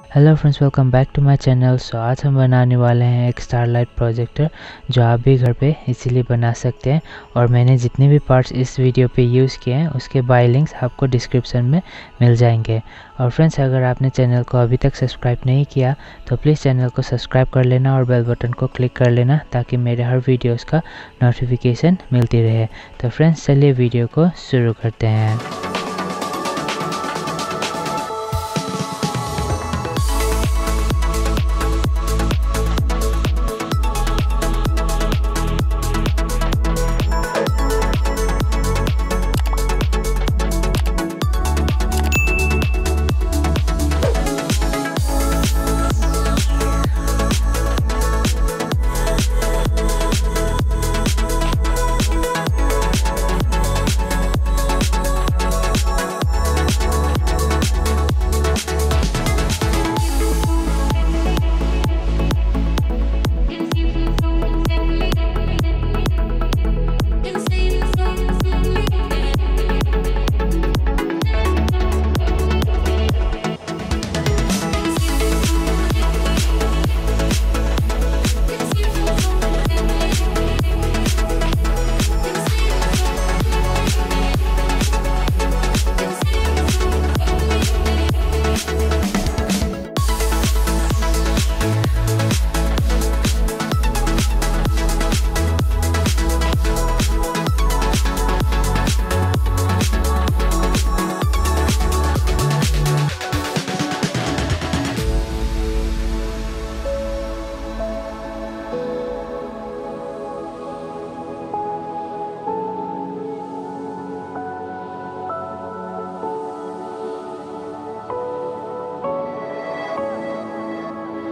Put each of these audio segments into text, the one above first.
Hello friends, welcome back to my channel. So आज हम बनाने वाले हैं एक स्टारलाइट प्रोजेक्टर जो आप भी घर पे इजीली बना सकते हैं। और मैंने जितने भी पार्ट्स इस वीडियो पे यूज़ किए हैं उसके बाय लिंक्स आपको डिस्क्रिप्शन में मिल जाएंगे। और फ्रेंड्स, अगर आपने चैनल को अभी तक सब्सक्राइब नहीं किया तो प्लीज़ चैनल को सब्सक्राइब कर लेना और बेल बटन को क्लिक कर लेना ताकि मेरे हर वीडियोज़ का नोटिफिकेशन मिलती रहे। तो फ्रेंड्स, चलिए वीडियो को शुरू करते हैं।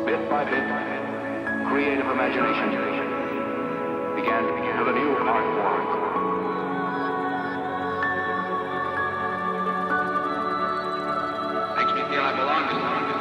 Bit by bit, creative imagination began with a new art form. Makes me feel I belong to something.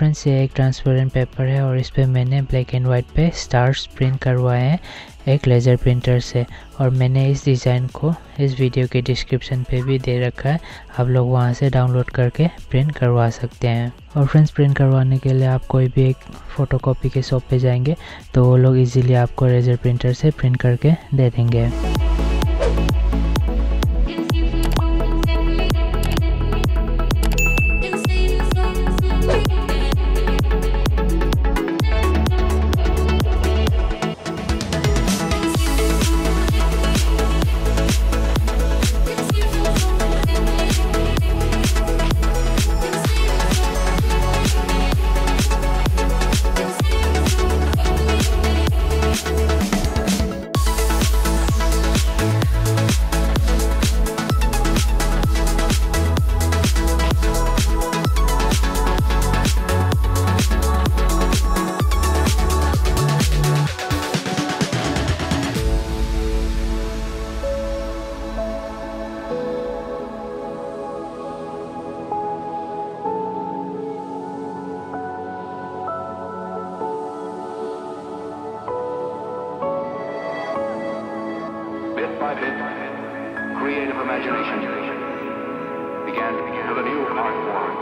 Friends ये एक ट्रांसपेरेंट पेपर है और इस पे मैंने ब्लैक एंड वाइट पे स्टार्स प्रिंट करवाए हैं एक लेज़र प्रिंटर से, और मैंने इस डिज़ाइन को इस वीडियो के डिस्क्रिप्शन पे भी दे रखा है, आप लोग वहाँ से डाउनलोड करके प्रिंट करवा सकते हैं। और फ्रेंड्स प्रिंट करवाने के लिए आप कोई भी एक फ़ोटोकॉपी के शॉप पे जाएंगे तो वो लोग इजीली आपको लेज़र प्रिंटर से प्रिंट करके दे देंगे। Bit by bit, creative imagination began to build a new art form.